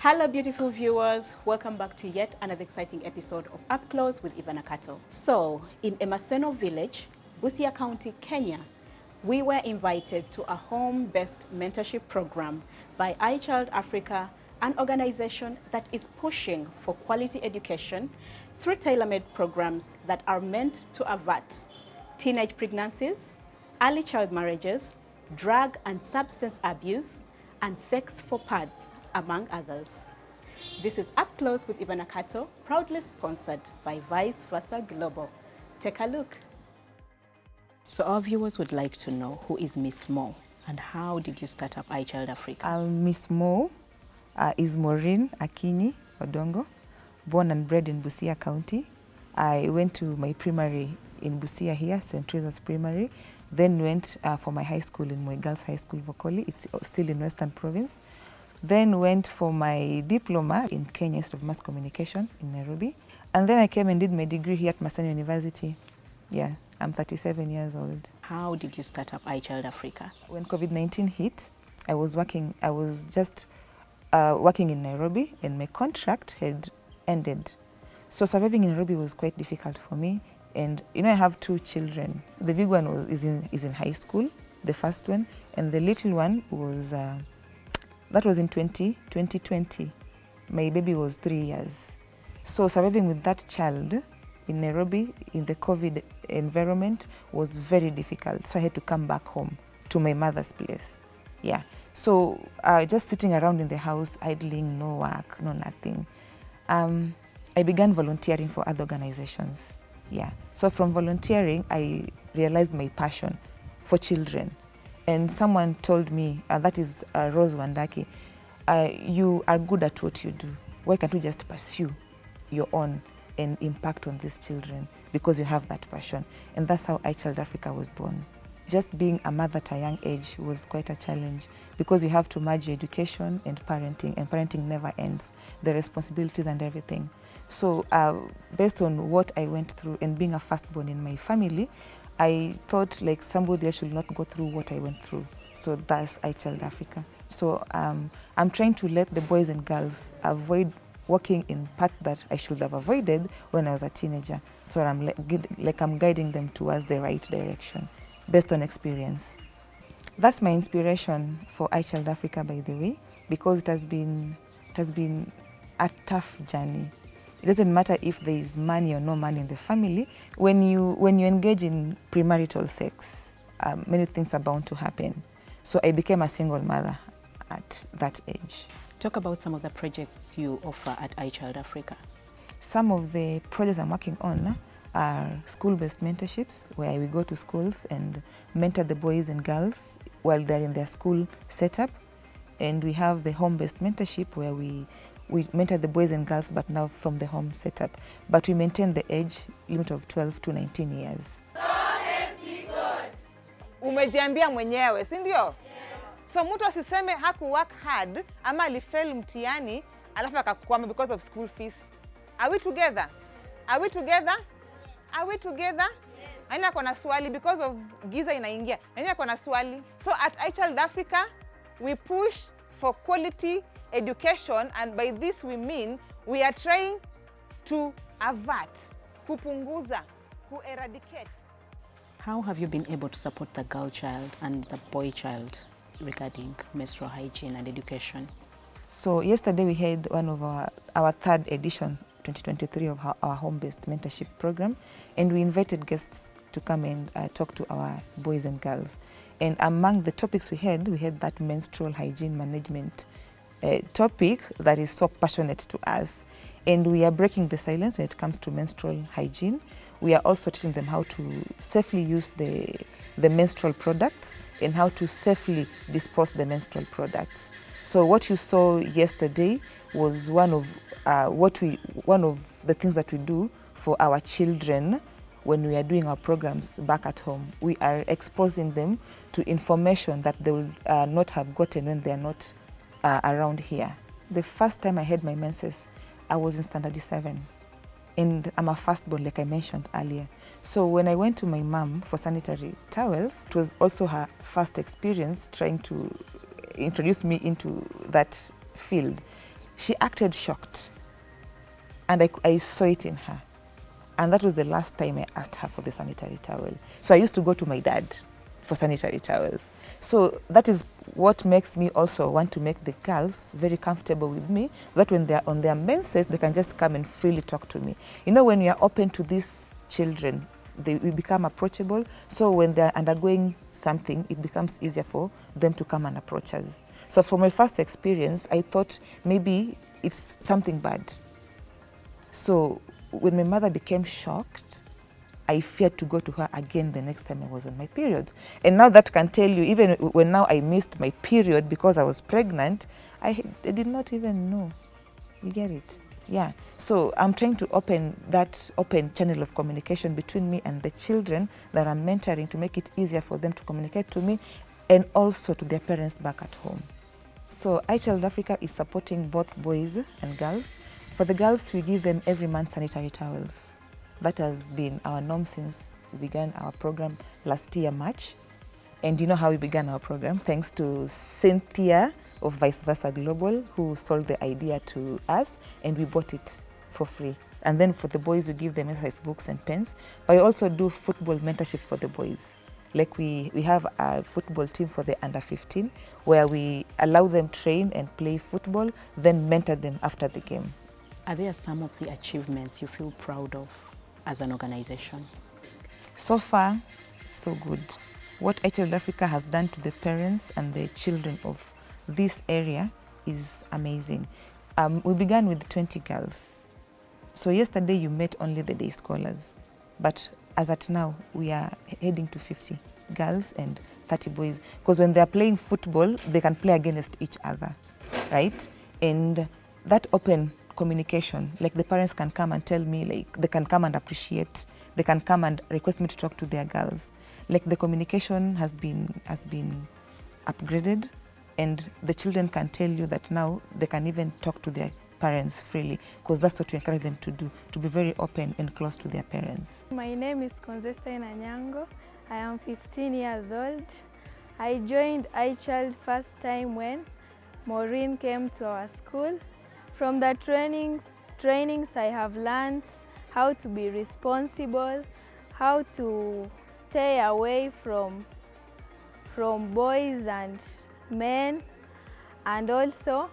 Hello beautiful viewers, welcome back to yet another exciting episode of Upclose with Nakato. So, in Emaseno village, Busia County, Kenya, we were invited to a home-based mentorship program by iChild Africa, an organization that is pushing for quality education through tailor-made programs that are meant to avert teenage pregnancies, early child marriages, drug and substance abuse, and sex for pads, among others. This is Up Close with Nakato, proudly sponsored by Vice Versa Global. Take a look. So our viewers would like to know, who is Miss Mo and how did you start up iChild Africa? Miss Mo is Maureen Akinyi Odongo, born and bred in Busia County. I went to my primary in Busia here, St. Teresa's Primary, then went for my high school in Moi Girls High School, Vokoli. It's still in Western Province. Then went for my diploma in Kenya Institute of Mass Communication in Nairobi. And then I came and did my degree here at Maseno University. Yeah, I'm 37 years old. How did you start up iChild Africa? When COVID-19 hit, I was just working in Nairobi and my contract had ended. So surviving in Nairobi was quite difficult for me. And I have two children. The big one is in high school, the first one, and the little one was that was in 2020. My baby was 3 years. So surviving with that child in Nairobi in the COVID environment was very difficult. So I had to come back home to my mother's place. Yeah. So just sitting around in the house, idling, no work, no nothing. I began volunteering for other organizations. Yeah. So from volunteering, I realized my passion for children. And someone told me, that is Rose Wandaki, you are good at what you do. Why can't you just pursue your own and impact on these children? Because you have that passion. And that's how iChild Africa was born. Just being a mother at a young age was quite a challenge because you have to merge your education and parenting never ends, the responsibilities and everything. So based on what I went through and being a firstborn in my family, I thought like somebody else should not go through what I went through. So that's iChild Africa. So I'm trying to let the boys and girls avoid walking in paths that I should have avoided when I was a teenager. So I'm guiding them towards the right direction based on experience. That's my inspiration for iChild Africa, by the way, because it has been a tough journey. It doesn't matter if there is money or no money in the family. When you engage in premarital sex, many things are bound to happen. So I became a single mother at that age. Talk about some of the projects you offer at iChild Africa. Some of the projects I'm working on are school-based mentorships, where we go to schools and mentor the boys and girls while they're in their school setup. And we have the home-based mentorship, where we mentor the boys and girls, but now from the home setup. But we maintain the age limit of 12 to 19 years. So help me God. Umejiambia mwenyewe, si ndio? Yes. So mtu asiseme haku work hard ama alifail mtihani alafu akakwama because of school fees. Are we together? Are we together? Are we together? Yes. Nani ako na swali because of giza inaingia? Nani ako na swali? So at iChild Africa, we push for quality education, and by this we mean we are trying to avert, kupunguza, eradicate. How have you been able to support the girl child and the boy child regarding menstrual hygiene and education? So yesterday we had one of our third edition, 2023, of our home-based mentorship program, and we invited guests to come and talk to our boys and girls. And among the topics we had that menstrual hygiene management topic that is so passionate to us. And we are breaking the silence when it comes to menstrual hygiene. We are also teaching them how to safely use the menstrual products and how to safely dispose the menstrual products. So what you saw yesterday was one of the things that we do for our children when we are doing our programs back at home. We are exposing them to information that they will not have gotten when they are not around here. The first time I had my menses, I was in standard 7. And I'm a firstborn, like I mentioned earlier. So when I went to my mom for sanitary towels, it was also her first experience trying to introduce me into that field. she acted shocked. And I saw it in her. And that was the last time I asked her for the sanitary towel. So I used to go to my dad for sanitary towels. So that is what makes me also want to make the girls very comfortable with me, so that when they're on their menses, they can just come and freely talk to me. You know, when you're open to these children, we become approachable. So when they're undergoing something, it becomes easier for them to come and approach us. So from my first experience, I thought maybe it's something bad. So when my mother became shocked, I feared to go to her again the next time I was on my period. And now that can tell you, even when now I missed my period because I was pregnant, I did not even know. You get it? Yeah. So I'm trying to open that open channel of communication between me and the children that I'm mentoring to make it easier for them to communicate to me and also to their parents back at home. So iChild Africa is supporting both boys and girls. For the girls, we give them every month sanitary towels. That has been our norm since we began our program last year, March. And you know how we began our program? Thanks to Cynthia of Vice Versa Global, who sold the idea to us, and we bought it for free. And then for the boys, we give them exercise books and pens. But we also do football mentorship for the boys. Like we have a football team for the under 15, where we allow them train and play football, then mentor them after the game. Are there some of the achievements you feel proud of as an organization? So far, so good. What iChild Africa has done to the parents and the children of this area is amazing. We began with 20 girls. So yesterday you met only the day scholars. But as at now, we are heading to 50 girls and 30 boys. Because when they're playing football, they can play against each other, right? And that open communication, like the parents can come and tell me, like they can come and appreciate, they can come and request me to talk to their girls. Like the communication has been upgraded, and the children can tell you that now they can even talk to their parents freely, because that's what we encourage them to do, to be very open and close to their parents. My name is Conzesta Inanyango. I am 15 years old. I joined iChild first time when Maureen came to our school. From the trainings I have learned how to be responsible, how to stay away from boys and men, and also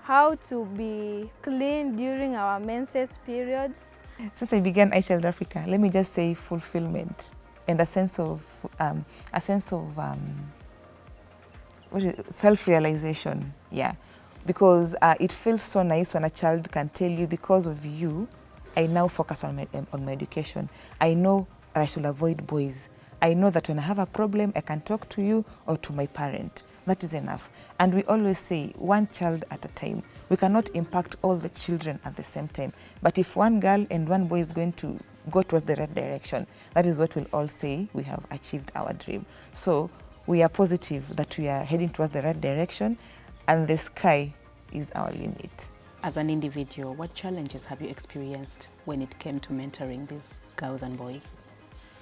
how to be clean during our menses periods. Since I began iChild Africa, let me just say fulfillment and a sense of self-realization. Yeah. Because it feels so nice when a child can tell you, because of you, I now focus on my education. I know I should avoid boys. I know that when I have a problem, I can talk to you or to my parent. That is enough. And we always say, one child at a time. We cannot impact all the children at the same time. But if one girl and one boy is going to go towards the right direction, that is what we'll all say, we have achieved our dream. So we are positive that we are heading towards the right direction, and the sky is our limit. As an individual, what challenges have you experienced when it came to mentoring these girls and boys?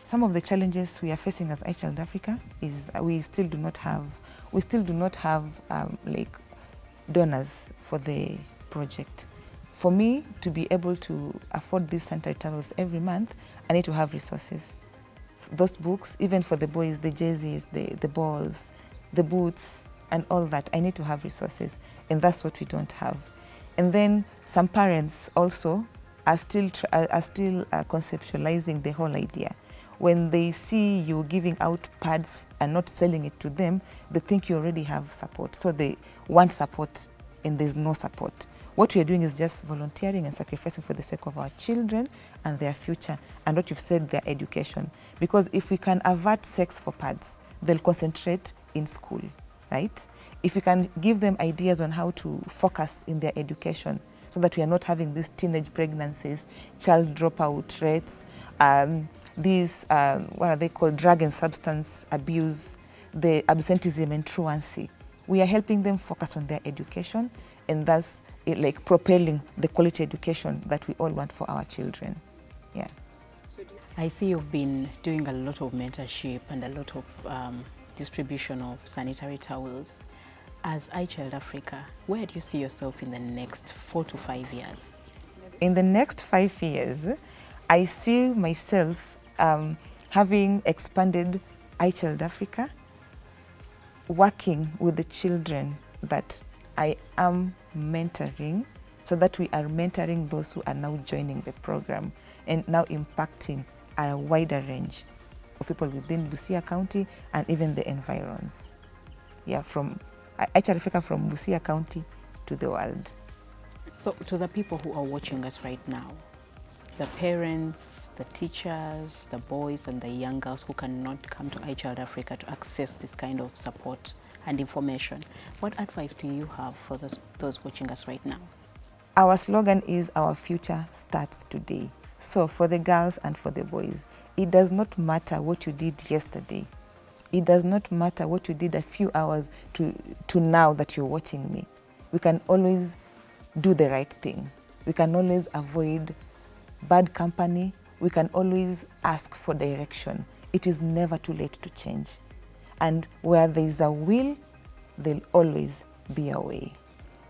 Some of the challenges we are facing as iChild Africa is we still do not have like donors for the project. For me to be able to afford these sanitary towels every month, I need to have resources. Those books, even for the boys, the jerseys, the balls, the boots, and all that, I need to have resources, and that's what we don't have. And then some parents also are still conceptualizing the whole idea. When they see you giving out pads and not selling it to them, they think you already have support. So they want support, and there's no support. What we are doing is just volunteering and sacrificing for the sake of our children and their future, and what you've said, their education. Because if we can avert sex for pads, they'll concentrate in school, right? If we can give them ideas on how to focus in their education, so that we are not having these teenage pregnancies, child dropout rates, these, what are they called, drug and substance abuse, the absenteeism and truancy. We are helping them focus on their education, and thus like propelling the quality education that we all want for our children. Yeah. I see you've been doing a lot of mentorship and a lot of distribution of sanitary towels. As iChild Africa, where do you see yourself in the next 4 to 5 years? In the next 5 years, I see myself having expanded iChild Africa, working with the children that I am mentoring, so that we are mentoring those who are now joining the program and now impacting a wider range of people within Busia County and even the environs. Yeah, from iChild Africa from Busia County to the world. So to the people who are watching us right now, the parents, the teachers, the boys and the young girls who cannot come to iChild Africa to access this kind of support and information, what advice do you have for those watching us right now? Our slogan is "Our future starts today." So for the girls and for the boys, it does not matter what you did yesterday. It does not matter what you did a few hours to now that you're watching me. We can always do the right thing. We can always avoid bad company. We can always ask for direction. It is never too late to change. And where there is a will, there'll always be a way.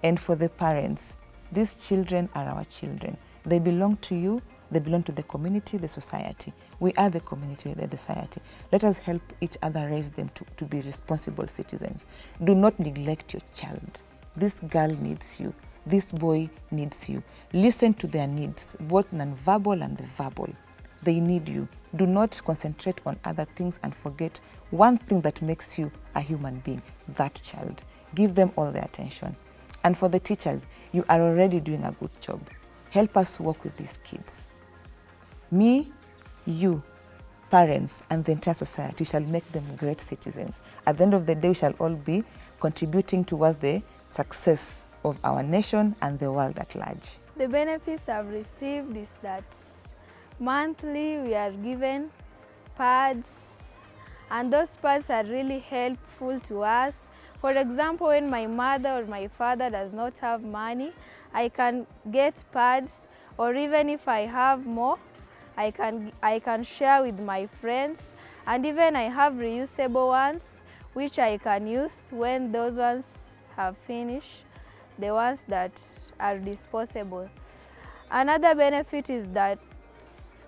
And for the parents, these children are our children. They belong to you, they belong to the community, the society. We are the community, we are the society. Let us help each other raise them to be responsible citizens. Do not neglect your child. This girl needs you. This boy needs you. Listen to their needs, both non-verbal and the verbal. They need you. Do not concentrate on other things and forget one thing that makes you a human being, that child. Give them all the attention. And for the teachers, you are already doing a good job. Help us work with these kids. Me, you, parents, and the entire society shall make them great citizens. At the end of the day, we shall all be contributing towards the success of our nation and the world at large. The benefits I've received is that monthly we are given pads, and those pads are really helpful to us. For example, when my mother or my father does not have money, I can get pads, or even if I have more, I can share with my friends. And even I have reusable ones which I can use when those ones have finished, the ones that are disposable. Another benefit is that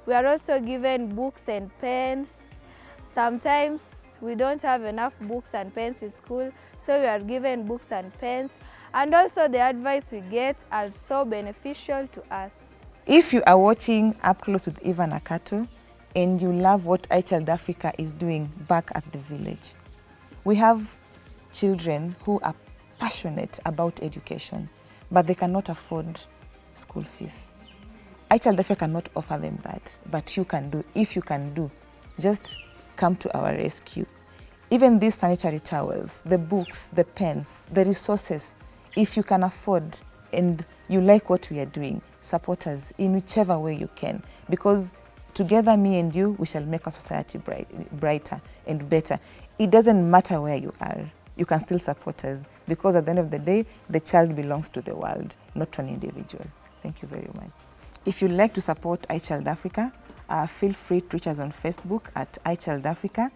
we are also given books and pens. Sometimes we don't have enough books and pens in school, so we are given books and pens. And also the advice we get are so beneficial to us. If you are watching Up Close with Eva Nakato and you love what iChild Africa is doing back at the village, we have children who are passionate about education, but they cannot afford school fees. iChild Africa cannot offer them that, but you can do. If you can do, just come to our rescue. Even these sanitary towels, the books, the pens, the resources, if you can afford and you like what we are doing, support us in whichever way you can, because together, me and you, we shall make our society brighter and better. It doesn't matter where you are, you can still support us, because at the end of the day, the child belongs to the world, not to an individual. Thank you very much. If you'd like to support iChild Africa, feel free to reach us on Facebook at iChild Africa,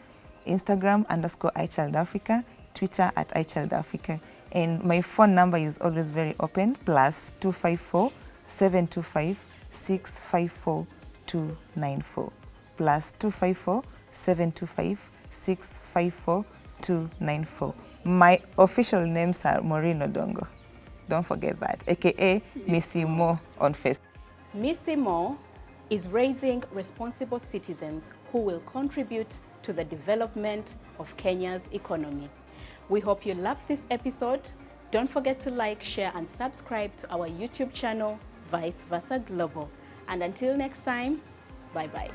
Instagram _iChild Africa, Twitter at iChild Africa. And my phone number is always very open, +254 725 654 294, +254 725 654 294. My official names are Maureen Odongo. Don't forget that, aka Missy Mo on Facebook. Missy Mo is raising responsible citizens who will contribute to the development of Kenya's economy. We hope you loved this episode. Don't forget to like, share, and subscribe to our YouTube channel, Vice Versa Global. And until next time, bye-bye.